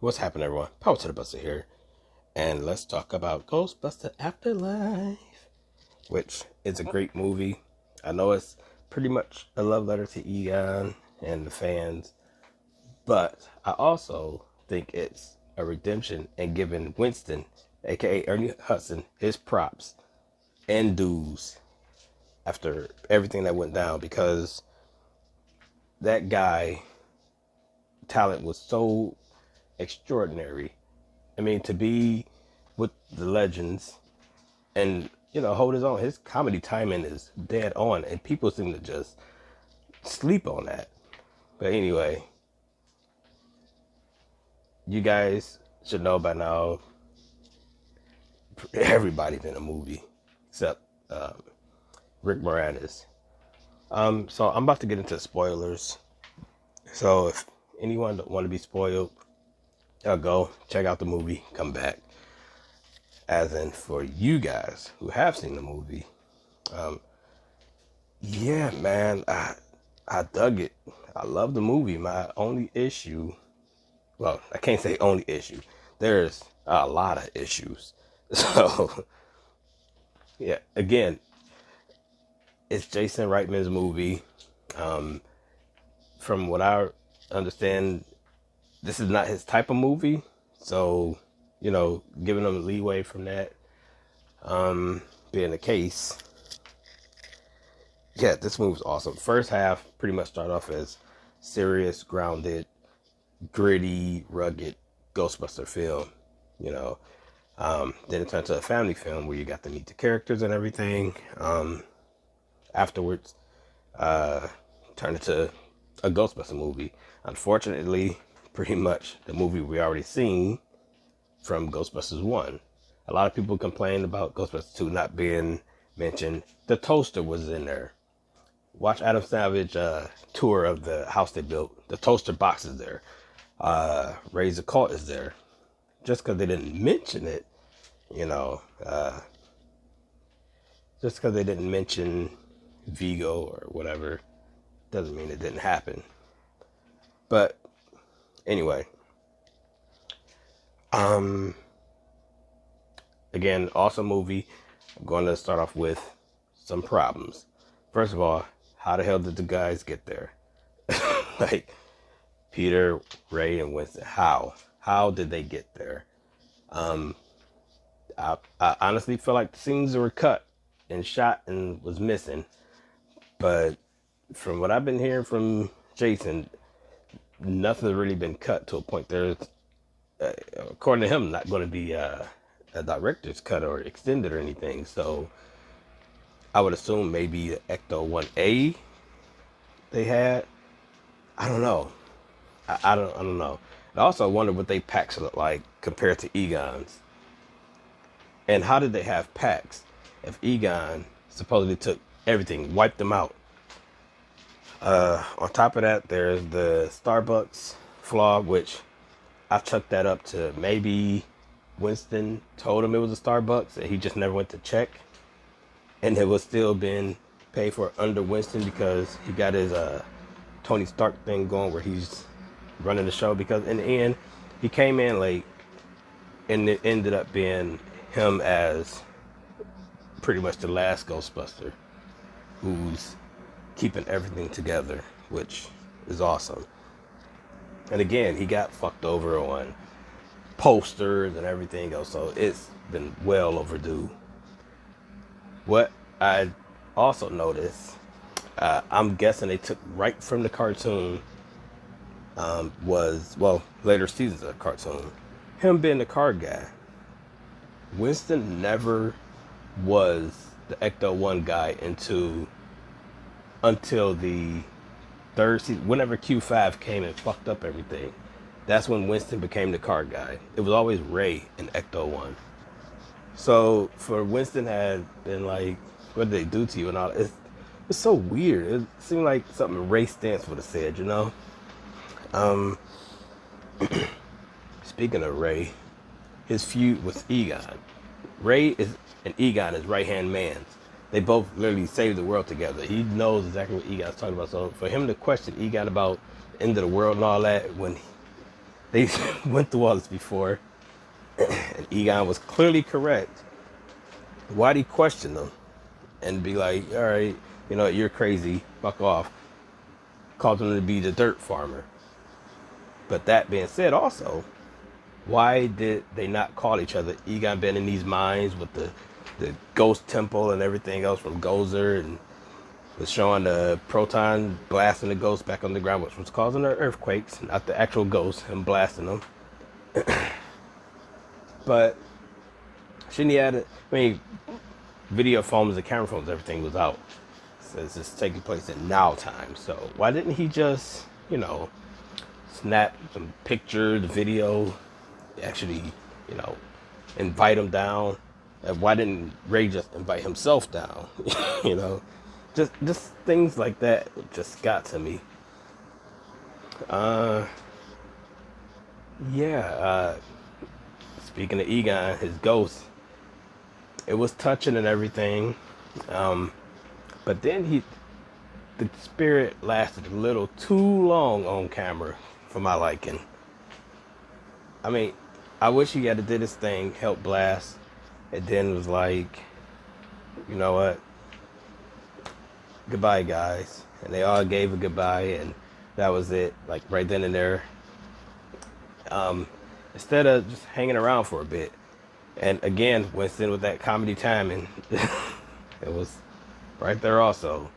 What's happening, everyone? Power to the Buster here, and let's talk about Ghostbusters Afterlife, which is a great movie. I know it's pretty much a love letter to Egon and the fans, but I also think it's a redemption and giving Winston, aka Ernie Hudson, his props and dues after everything that went down, because that guy talent was so extraordinary. I mean, to be with the legends and, hold his own. His comedy timing is dead on, and people seem to just sleep on that. But anyway, you guys should know by now, everybody's in a movie except Rick Moranis. So I'm about to get into spoilers. So if anyone don't want to be spoiled, go check out the movie, come back. As in, for you guys who have seen the movie, yeah, man, I dug it. I love the movie. My only issue, well, I can't say only issue. There's a lot of issues. So, yeah, again, it's Jason Reitman's movie. From what I understand, this is not his type of movie. So, giving him leeway from that being the case. Yeah, this movie's awesome. First half pretty much start off as serious, grounded, gritty, rugged Ghostbuster film. Then it turned to a family film where you got to meet the characters and everything. Afterwards, turned into a Ghostbuster movie. Unfortunately, pretty much the movie we already seen from Ghostbusters 1. A lot of people complained about Ghostbusters 2 not being mentioned. The toaster was in there. Watch Adam Savage tour of the house they built. The toaster box is there. Raise the Cult is there. Just because they didn't mention it, just because they didn't mention Vigo or whatever, doesn't mean it didn't happen. But anyway, again, awesome movie. I'm going to start off with some problems. First of all, how the hell did the guys get there? Like Peter, Ray, and Winston. How did they get there? I honestly feel like the scenes were cut and shot and was missing. But from what I've been hearing from Jason, nothing's really been cut to a point. There's, according to him, not going to be a director's cut or extended or anything. So I would assume maybe the Ecto 1A they had. I don't know. I don't know. I also wonder what they packs look like compared to Egon's. And how did they have packs if Egon supposedly took everything, wiped them out? On top of that, there's the Starbucks flaw, which I chucked that up to maybe Winston told him it was a Starbucks and he just never went to check. And it was still being paid for under Winston because he got his Tony Stark thing going where he's running the show. Because in the end, he came in late and it ended up being him as pretty much the last Ghostbuster who's keeping everything together, which is awesome. And again, he got fucked over on posters and everything else, so it's been well overdue. What I also noticed, I'm guessing they took right from the cartoon, was, well, later seasons of the cartoon, him being the car guy. Winston never was the Ecto 1 guy until the third season. Whenever Q5 came and fucked up everything, that's when Winston became the car guy. It was always Ray in Ecto 1. So for Winston had been like, what did they do to you and all that? It's so weird. It seemed like something Ray Stantz would have said, Speaking of Ray, his feud with Egon. Ray is and Egon is right-hand man. They both literally saved the world together. He knows exactly what Egon's talking about. So for him to question Egon about the end of the world and all that, when They went through all this before, and Egon was clearly correct. Why'd he question them and be like, all right, you know, you're crazy, fuck off? Called him to be the dirt farmer. But that being said, also, why did they not call each other? Egon been in these mines with the ghost temple and everything else from Gozer, and was showing the proton blasting the ghosts back on the ground, which was causing the earthquakes, not the actual ghosts, and blasting them. But shouldn't he had it? I mean, video phones and camera phones, everything was out. So it's just taking place in now time. So why didn't he just, you know, snap some pictures, video, actually, you know, invite him down? And why didn't Ray just invite himself down? You know, just things like that just got to me. Speaking of Egon, his ghost, it was touching and everything. But then the spirit lasted a little too long on camera for my liking. I mean, I wish he had did his thing, help blast, and then was like, you know what? Goodbye, guys. And they all gave a goodbye, and that was it. Like right then and there. Instead of just hanging around for a bit. And again, Winston with that comedy timing, it was right there also.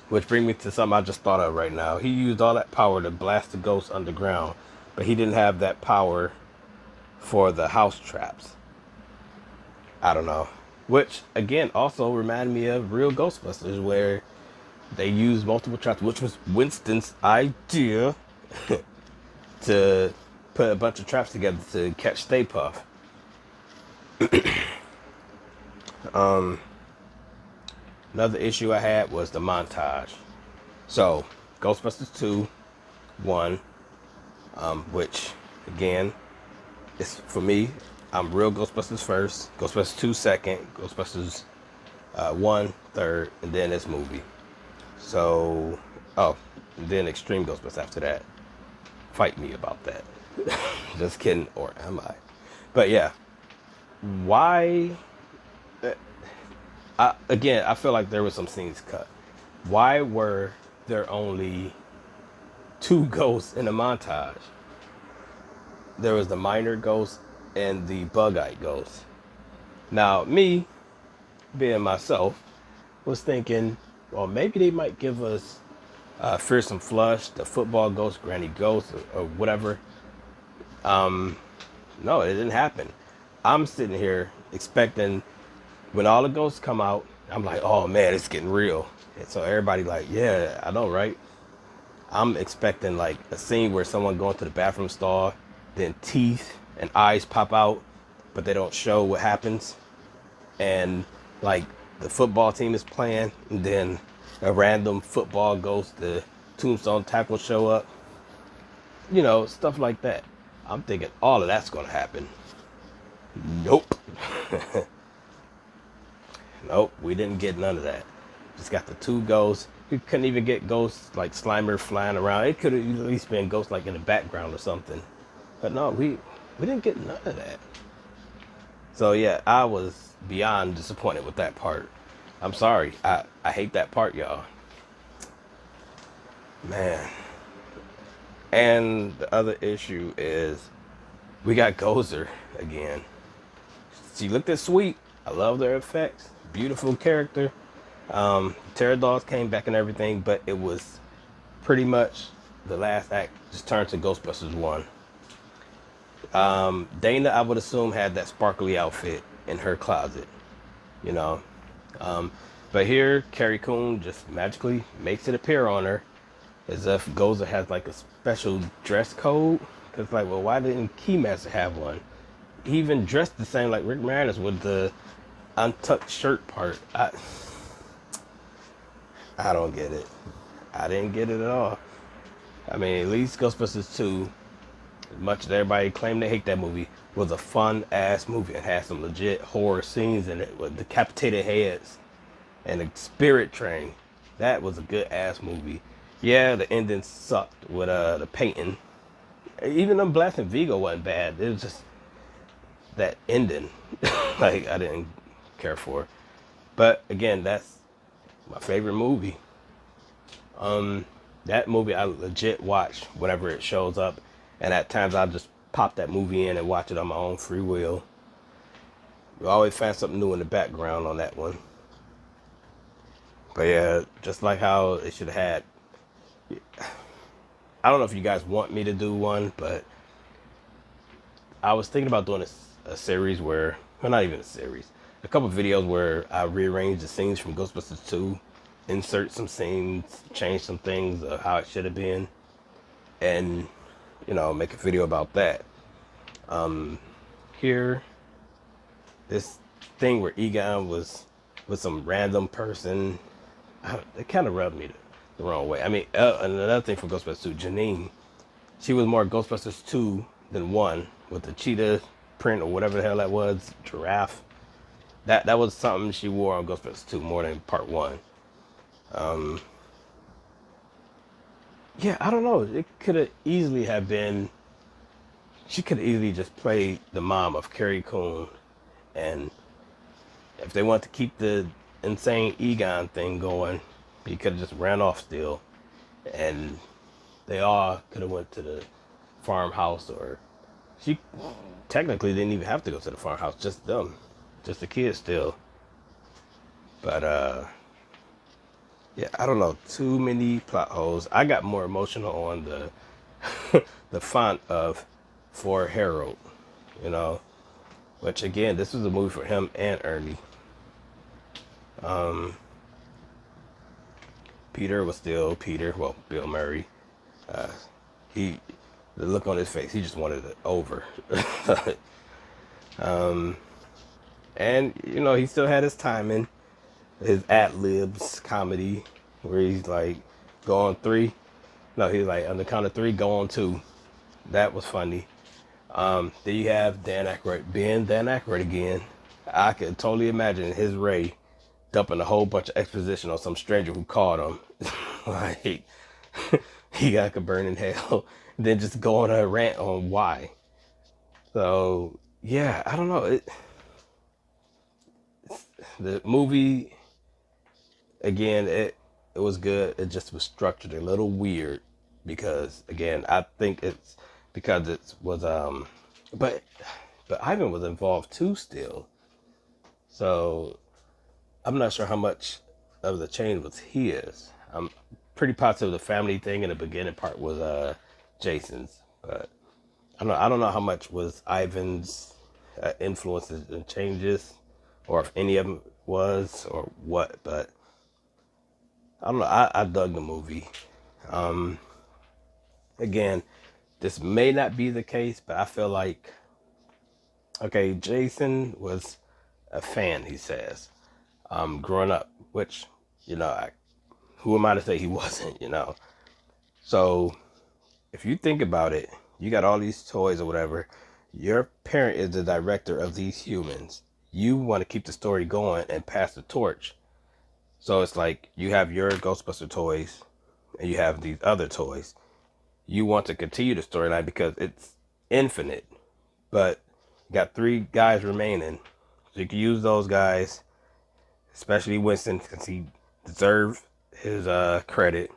Which brings me to something I just thought of right now. He used all that power to blast the ghosts underground, but he didn't have that power for the house traps. I don't know. Which, again, also reminded me of real Ghostbusters, where they used multiple traps, which was Winston's idea to put a bunch of traps together to catch Stay Puft. Another issue I had was the montage. So, Ghostbusters 2, 1, which, again, is for me, I'm real Ghostbusters first, Ghostbusters 2 second, Ghostbusters 1 third, and then this movie. So, and then Extreme Ghostbusters after that. Fight me about that. Just kidding, or am I? But yeah, why? I feel like there were some scenes cut. Why were there only 2 ghosts in the montage? There was the minor ghost and the bug-eyed ghost. Now, me, being myself, was thinking, well, maybe they might give us Fearsome Flush, the football ghost, Granny Ghost, or whatever. No, it didn't happen. I'm sitting here expecting, when all the ghosts come out, I'm like, oh man, it's getting real. And so everybody like, yeah, I know, right? I'm expecting like a scene where someone going to the bathroom stall, then teeth and eyes pop out, but they don't show what happens. And like the football team is playing, and then a random football ghost, the tombstone tackle show up. You know, stuff like that. I'm thinking all of that's going to happen. Nope. Nope, we didn't get none of that. Just got the 2 ghosts. We couldn't even get ghosts like Slimer flying around. It could have at least been ghosts like in the background or something. But no, we didn't get none of that. So yeah, I was beyond disappointed with that part. I'm sorry. I hate that part, y'all. Man. And the other issue is we got Gozer again. She looked at sweet. I love their effects. Beautiful character. Pterodolls came back and everything, but it was pretty much the last act just turned to Ghostbusters 1. Dana, I would assume, had that sparkly outfit in her closet, you know. But here, Carrie Coon just magically makes it appear on her, as if Gozer has like a special dress code. Cause like, well, why didn't Keymaster have one? He even dressed the same like Rick Moranis with the untucked shirt part. I don't get it. I didn't get it at all. I mean, at least Ghostbusters 2, as much as everybody claimed they hate that movie, was a fun ass movie. It had some legit horror scenes in it with decapitated heads and a spirit train. That was a good ass movie. Yeah, the ending sucked with the painting Even them blasting Vigo wasn't bad. It was just that ending, like I didn't care for. But again, that's my favorite movie. That movie I legit watch whenever it shows up, and at times I'll just pop that movie in and watch it on my own free will. We always find something new in the background on that one. But yeah, just like how it should have had. I don't know if you guys want me to do one, but I was thinking about doing a series where, well, not even a series, a couple of videos where I rearrange the scenes from Ghostbusters 2, insert some scenes, change some things of how it should have been, and, make a video about that. Here, this thing where Egon was with some random person, it kind of rubbed me the wrong way. I mean, another thing for Ghostbusters 2, Janine, she was more Ghostbusters 2 than 1 with the cheetah print or whatever the hell that was, giraffe. That was something she wore on Ghostbusters 2 more than part 1. Yeah, I don't know. It could have easily have been. She could have easily just played the mom of Carrie Coon, and if they want to keep the insane Egon thing going, he could have just ran off still, and they all could have went to the farmhouse, or she technically didn't even have to go to the farmhouse, just them, just the kids still. But yeah, I don't know, too many plot holes. I got more emotional on the the font of For Harold, which again, this was a movie for him and Ernie. Peter was still Peter. Well, Bill Murray. The look on his face, he just wanted it over. And he still had his timing, his ad-libs comedy, where he's like, go on 3. No, he's like, on the count of 3, go on 2. That was funny. Then you have Dan Aykroyd being Dan Aykroyd again. I could totally imagine his Ray dumping a whole bunch of exposition on some stranger who caught him. Like, he could burn in hell. Then just go on a rant on why. So, yeah, I don't know. The movie, again, it was good. It just was structured a little weird because, again, I think it's because it was, but Ivan was involved too still. So, I'm not sure how much of the change was his. I'm pretty positive the family thing in the beginning part was Jason's, but I don't know how much was Ivan's influences and changes, or if any of them was or what. But I don't know. I dug the movie. Again, this may not be the case, but I feel like, okay, Jason was a fan, he says, growing up, which, who am I to say he wasn't, So, if you think about it, you got all these toys or whatever. Your parent is the director of these humans. You want to keep the story going and pass the torch. So it's like you have your Ghostbuster toys and you have these other toys. You want to continue the storyline because it's infinite. But you got 3 guys remaining. So you can use those guys, especially Winston, because he deserved his credit.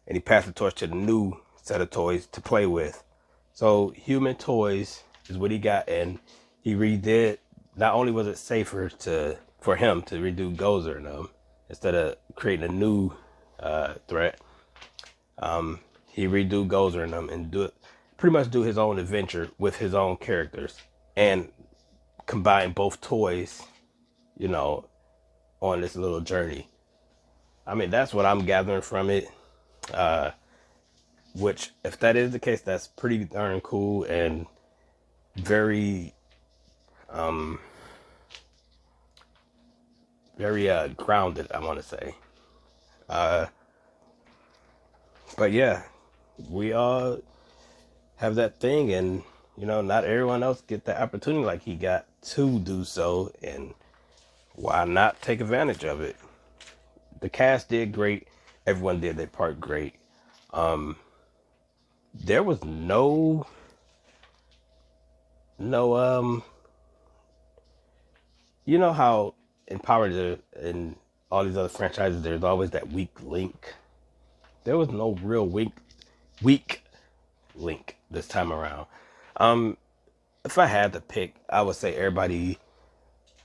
And he passed the torch to the new set of toys to play with. So human toys is what he got, and he redid. Not only was it safer for him to redo Gozer and them instead of creating a new threat, he redo Gozer and them and pretty much do his own adventure with his own characters and combine both toys, on this little journey. I mean, that's what I'm gathering from it. Which, if that is the case, that's pretty darn cool and very, very grounded, I want to say. But yeah, we all have that thing, and not everyone else get the opportunity like he got to do so, and why not take advantage of it? The cast did great. Everyone did their part great. there was no you know how in Power Rangers and all these other franchises there's always that weak link. There was no real weak link this time around. If I had to pick, I would say everybody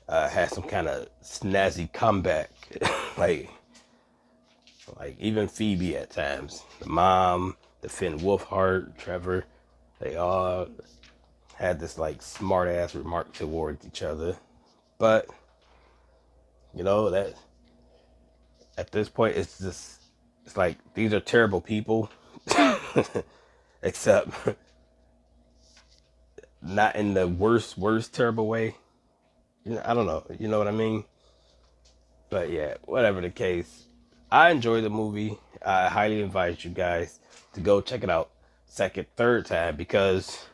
had some kind of snazzy comeback. like like even Phoebe at times. The mom, the Finn Wolfhard, Trevor, they all had this like smart ass remark towards each other. But you know that at this point it's like these are terrible people. Except not in the worst terrible way. You know, I don't know. You know what I mean? But yeah, whatever the case, I enjoyed the movie. I highly invite you guys to go check it out second, third time because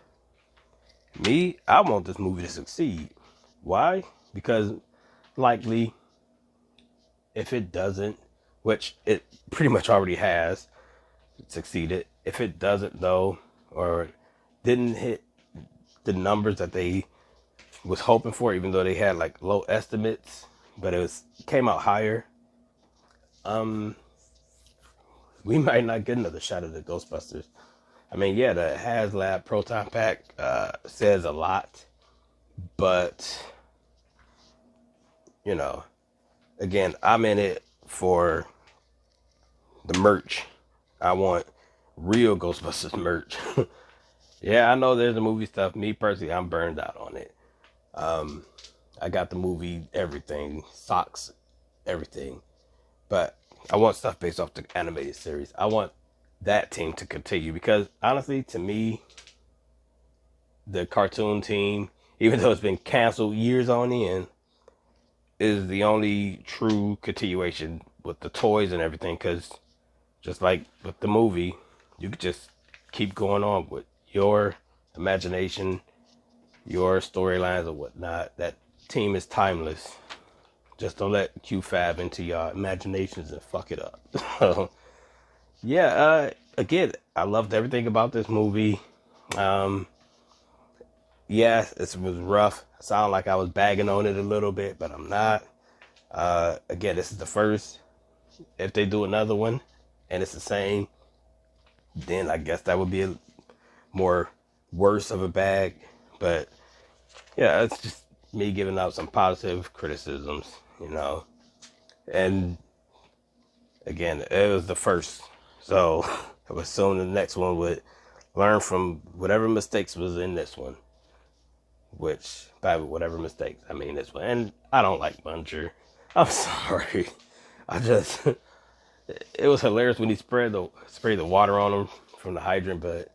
I want this movie to succeed. Why? Because likely if it doesn't, which it pretty much already has succeeded, if it doesn't though, or didn't hit the numbers that they was hoping for, even though they had like low estimates, but came out higher, we might not get another shot at the Ghostbusters. I mean, yeah, the HasLab Proton Pack says a lot, but you know, again, I'm in it for the merch. I want real Ghostbusters merch. Yeah, I know there's the movie stuff. Me personally, I'm burned out on it. I got the movie, everything, socks, everything. But I want stuff based off the animated series. I want that team to continue because honestly, to me, the cartoon team, even though it's been canceled years on end, is the only true continuation with the toys and everything. Because just like with the movie, you could just keep going on with your imagination, your storylines or whatnot. That team is timeless. Just don't let Q5 into your imaginations and fuck it up. So, yeah, again, I loved everything about this movie. Yeah, it was rough. I sound like I was bagging on it a little bit, but I'm not. Again, this is the first. If they do another one and it's the same, then I guess that would be a more worse of a bag. But yeah, it's just me giving out some positive criticisms, you know. And again, it was the first, so I would assume the next one would learn from whatever mistakes was in this one. Which, by whatever mistakes, I mean this one. And I don't like Muncher. I'm sorry. It was hilarious when he sprayed the water on him from the hydrant, but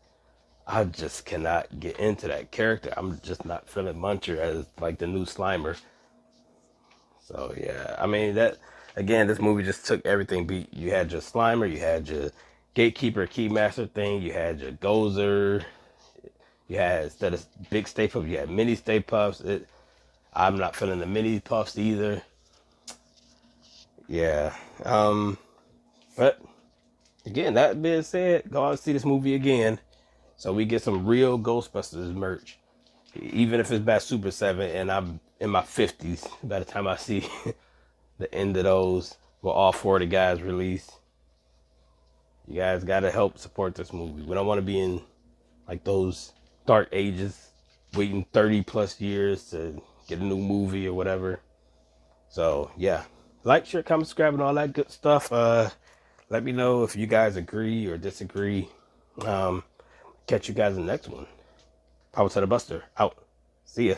I just cannot get into that character. I'm just not feeling Muncher as like the new Slimer. So yeah, I mean that again, this movie just took everything. You had your Slimer, you had your Gatekeeper Keymaster thing, you had your Gozer, you had instead of big Stay Puffs, you had mini Stay Puffs. I'm not feeling the mini puffs either. Yeah. But again, that being said, go out and see this movie again. So we get some real Ghostbusters merch. Even if it's by Super 7 and I'm in my 50s by the time I see the end of those where all four of the guys release. You guys gotta help support this movie. We don't want to be in like those dark ages, waiting 30 plus years to get a new movie or whatever. So yeah, like, share, comment, subscribe, and all that good stuff. Let me know if you guys agree or disagree. Catch you guys in the next one. Power to the Buster out. See ya.